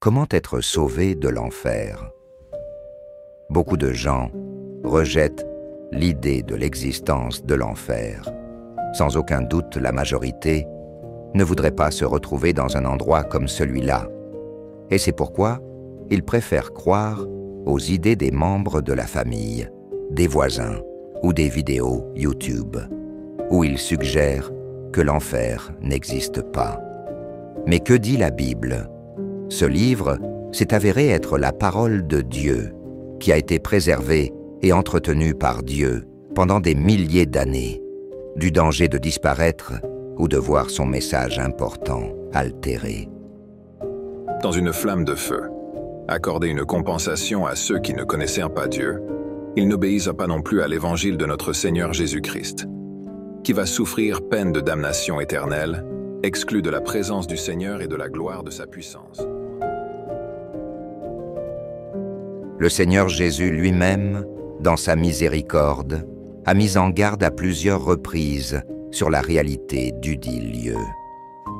Comment être sauvé de l'enfer? Beaucoup de gens rejettent l'idée de l'existence de l'enfer. Sans aucun doute, la majorité ne voudrait pas se retrouver dans un endroit comme celui-là. Et c'est pourquoi ils préfèrent croire aux idées des membres de la famille, des voisins ou des vidéos YouTube, où ils suggèrent que l'enfer n'existe pas. Mais que dit la Bible? Ce livre s'est avéré être la parole de Dieu, qui a été préservée et entretenue par Dieu pendant des milliers d'années, du danger de disparaître ou de voir son message important altéré. Dans une flamme de feu, accorder une compensation à ceux qui ne connaissèrent pas Dieu, ils n'obéissent pas non plus à l'évangile de notre Seigneur Jésus-Christ, qui va souffrir peine de damnation éternelle, exclu de la présence du Seigneur et de la gloire de sa puissance. Le Seigneur Jésus lui-même, dans sa miséricorde, a mis en garde à plusieurs reprises sur la réalité dudit lieu.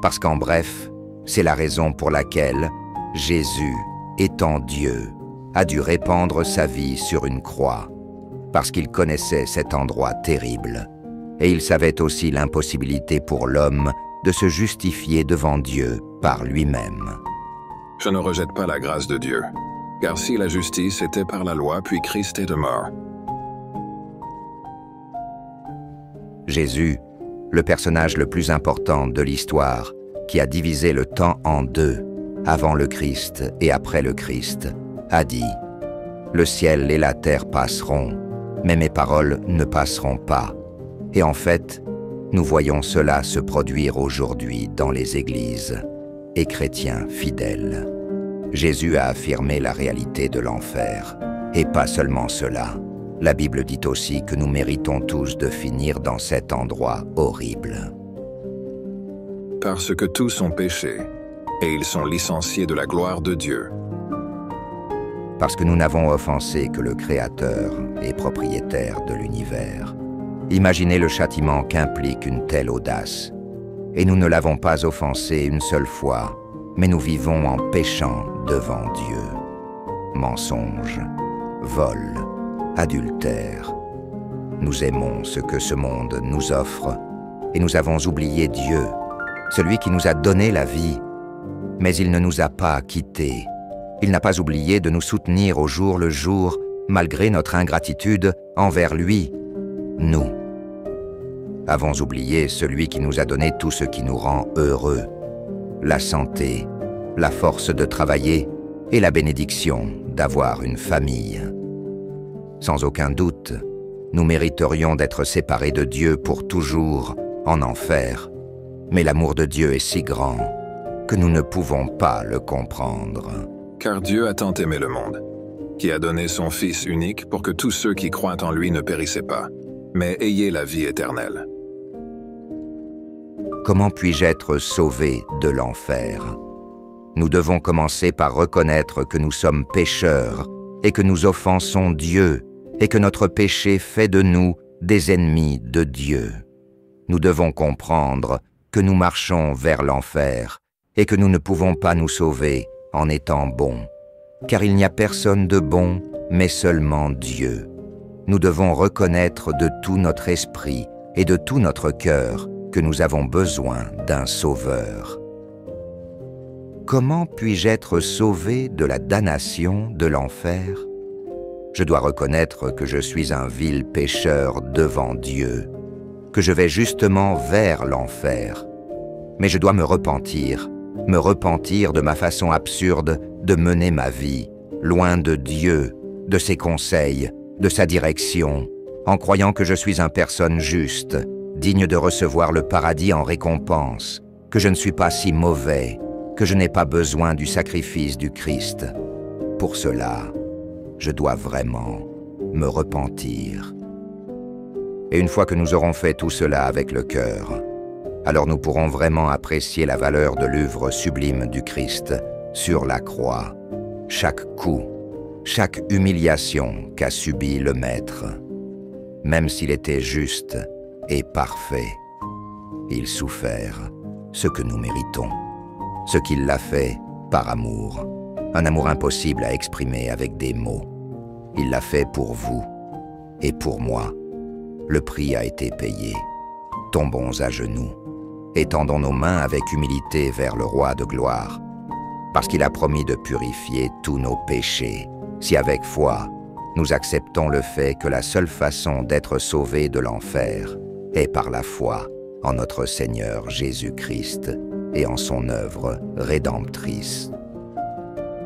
Parce qu'en bref, c'est la raison pour laquelle Jésus, étant Dieu, a dû répandre sa vie sur une croix, parce qu'il connaissait cet endroit terrible, et il savait aussi l'impossibilité pour l'homme de se justifier devant Dieu par lui-même. Je ne rejette pas la grâce de Dieu, car si la justice était par la loi, puis Christ est de mort. Jésus, le personnage le plus important de l'histoire, qui a divisé le temps en deux, avant le Christ et après le Christ, a dit « Le ciel et la terre passeront, mais mes paroles ne passeront pas. » Et en fait, nous voyons cela se produire aujourd'hui dans les églises et chrétiens fidèles. Jésus a affirmé la réalité de l'enfer, et pas seulement cela. La Bible dit aussi que nous méritons tous de finir dans cet endroit horrible. Parce que tous ont péché, et ils sont licenciés de la gloire de Dieu. Parce que nous n'avons offensé que le Créateur et propriétaire de l'univers. Imaginez le châtiment qu'implique une telle audace. Et nous ne l'avons pas offensé une seule fois, mais nous vivons en péchant devant Dieu. Mensonge, vol, adultère. Nous aimons ce que ce monde nous offre, et nous avons oublié Dieu, celui qui nous a donné la vie. Mais il ne nous a pas quittés. Il n'a pas oublié de nous soutenir au jour le jour, malgré notre ingratitude envers lui. Nous avons oublié celui qui nous a donné tout ce qui nous rend heureux, la santé, la force de travailler et la bénédiction d'avoir une famille. Sans aucun doute, nous mériterions d'être séparés de Dieu pour toujours en enfer, mais l'amour de Dieu est si grand que nous ne pouvons pas le comprendre. Car Dieu a tant aimé le monde, qui a donné son Fils unique pour que tous ceux qui croient en lui ne périssaient pas, mais ayez la vie éternelle. Comment puis-je être sauvé de l'enfer? Nous devons commencer par reconnaître que nous sommes pécheurs et que nous offensons Dieu et que notre péché fait de nous des ennemis de Dieu. Nous devons comprendre que nous marchons vers l'enfer et que nous ne pouvons pas nous sauver en étant bons, car il n'y a personne de bon, mais seulement Dieu. Nous devons reconnaître de tout notre esprit et de tout notre cœur que nous avons besoin d'un sauveur. Comment puis-je être sauvé de la damnation de l'enfer? Je dois reconnaître que je suis un vil pécheur devant Dieu, que je vais justement vers l'enfer. Mais je dois me repentir de ma façon absurde de mener ma vie, loin de Dieu, de ses conseils, de sa direction, en croyant que je suis une personne juste, digne de recevoir le paradis en récompense, que je ne suis pas si mauvais, que je n'ai pas besoin du sacrifice du Christ. Pour cela, je dois vraiment me repentir. Et une fois que nous aurons fait tout cela avec le cœur, alors nous pourrons vraiment apprécier la valeur de l'œuvre sublime du Christ sur la croix, chaque coup, chaque humiliation qu'a subi le Maître. Même s'il était juste et parfait, il souffert ce que nous méritons, ce qu'il l'a fait par amour. Un amour impossible à exprimer avec des mots. Il l'a fait pour vous et pour moi. Le prix a été payé. Tombons à genoux. Étendons nos mains avec humilité vers le Roi de gloire. Parce qu'il a promis de purifier tous nos péchés. Si avec foi, nous acceptons le fait que la seule façon d'être sauvés de l'enfer est par la foi en notre Seigneur Jésus-Christ et en son œuvre rédemptrice.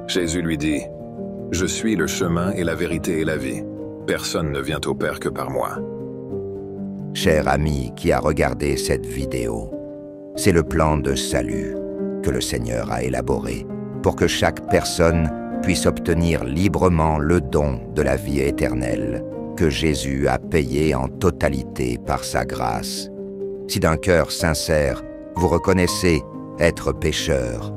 Jésus lui dit, « Je suis le chemin et la vérité et la vie. Personne ne vient au Père que par moi. » Cher ami qui a regardé cette vidéo, c'est le plan de salut que le Seigneur a élaboré pour que chaque personne puisse obtenir librement le don de la vie éternelle que Jésus a payé en totalité par sa grâce. Si d'un cœur sincère, vous reconnaissez être pécheur,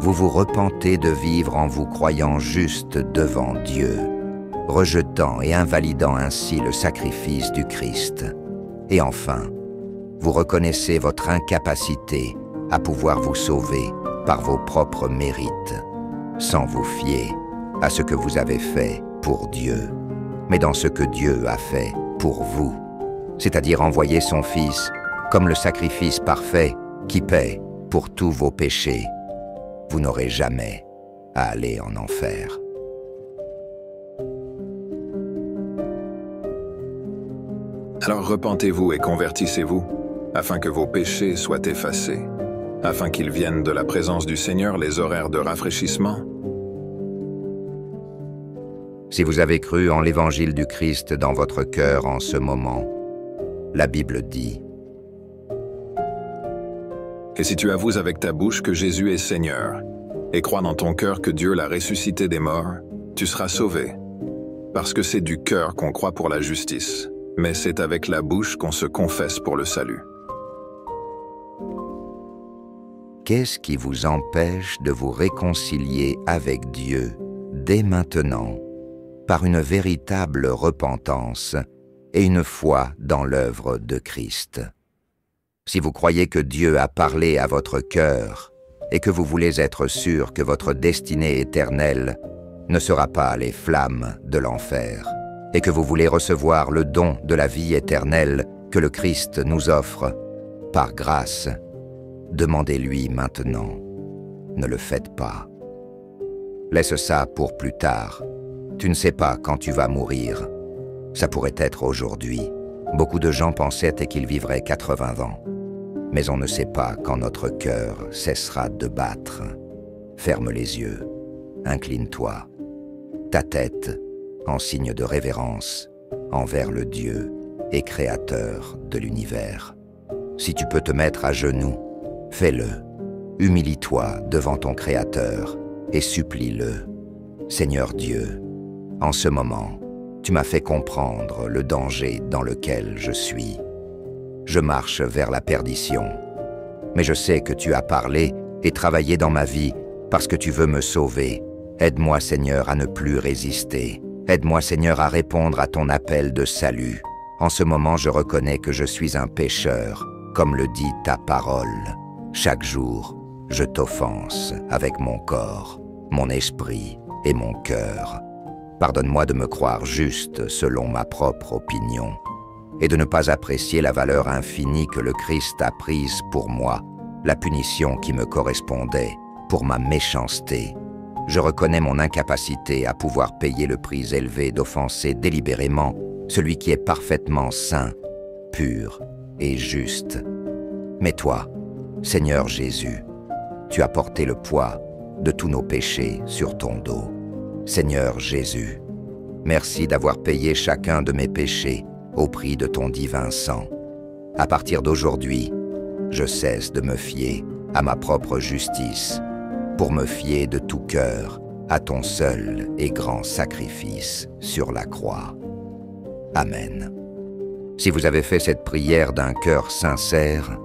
vous vous repentez de vivre en vous croyant juste devant Dieu, rejetant et invalidant ainsi le sacrifice du Christ. Et enfin, vous reconnaissez votre incapacité à pouvoir vous sauver par vos propres mérites, sans vous fier à ce que vous avez fait pour Dieu, mais dans ce que Dieu a fait pour vous, c'est-à-dire envoyer son Fils comme le sacrifice parfait qui paie pour tous vos péchés. Vous n'aurez jamais à aller en enfer. Alors repentez-vous et convertissez-vous, afin que vos péchés soient effacés, afin qu'ils viennent de la présence du Seigneur les horaires de rafraîchissement. Si vous avez cru en l'évangile du Christ dans votre cœur en ce moment, la Bible dit: Et si tu avoues avec ta bouche que Jésus est Seigneur, et crois dans ton cœur que Dieu l'a ressuscité des morts, tu seras sauvé. Parce que c'est du cœur qu'on croit pour la justice, mais c'est avec la bouche qu'on se confesse pour le salut. Qu'est-ce qui vous empêche de vous réconcilier avec Dieu dès maintenant, par une véritable repentance et une foi dans l'œuvre de Christ? Si vous croyez que Dieu a parlé à votre cœur et que vous voulez être sûr que votre destinée éternelle ne sera pas les flammes de l'enfer, et que vous voulez recevoir le don de la vie éternelle que le Christ nous offre, par grâce, demandez-lui maintenant. Ne le faites pas. Laisse ça pour plus tard. Tu ne sais pas quand tu vas mourir. Ça pourrait être aujourd'hui. Beaucoup de gens pensaient qu'ils vivraient 80 ans. Mais on ne sait pas quand notre cœur cessera de battre. Ferme les yeux, incline-toi, ta tête en signe de révérence envers le Dieu et Créateur de l'univers. Si tu peux te mettre à genoux, fais-le. Humilie-toi devant ton Créateur et supplie-le. Seigneur Dieu, en ce moment, tu m'as fait comprendre le danger dans lequel je suis. Je marche vers la perdition. Mais je sais que tu as parlé et travaillé dans ma vie parce que tu veux me sauver. Aide-moi, Seigneur, à ne plus résister. Aide-moi, Seigneur, à répondre à ton appel de salut. En ce moment, je reconnais que je suis un pécheur, comme le dit ta parole. Chaque jour, je t'offense avec mon corps, mon esprit et mon cœur. Pardonne-moi de me croire juste selon ma propre opinion, et de ne pas apprécier la valeur infinie que le Christ a prise pour moi, la punition qui me correspondait pour ma méchanceté. Je reconnais mon incapacité à pouvoir payer le prix élevé d'offenser délibérément celui qui est parfaitement saint, pur et juste. Mais toi, Seigneur Jésus, tu as porté le poids de tous nos péchés sur ton dos. Seigneur Jésus, merci d'avoir payé chacun de mes péchés au prix de ton divin sang. À partir d'aujourd'hui, je cesse de me fier à ma propre justice, pour me fier de tout cœur à ton seul et grand sacrifice sur la croix. Amen. Si vous avez fait cette prière d'un cœur sincère,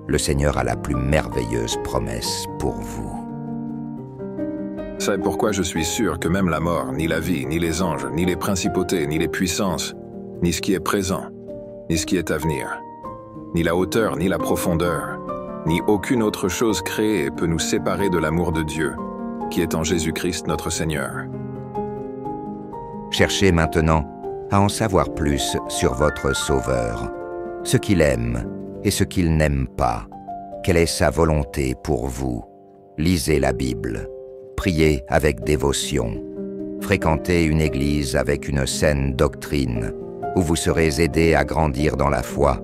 le Seigneur a la plus merveilleuse promesse pour vous. C'est pourquoi je suis sûr que même la mort, ni la vie, ni les anges, ni les principautés, ni les puissances, ni ce qui est présent, ni ce qui est à venir, ni la hauteur, ni la profondeur, ni aucune autre chose créée peut nous séparer de l'amour de Dieu, qui est en Jésus-Christ notre Seigneur. Cherchez maintenant à en savoir plus sur votre Sauveur, ce qu'il aime et ce qu'il n'aime pas, quelle est sa volonté pour vous. Lisez la Bible, priez avec dévotion, fréquentez une église avec une saine doctrine, où vous serez aidés à grandir dans la foi,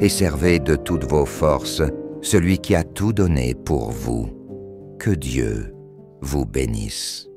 et servez de toutes vos forces celui qui a tout donné pour vous. Que Dieu vous bénisse.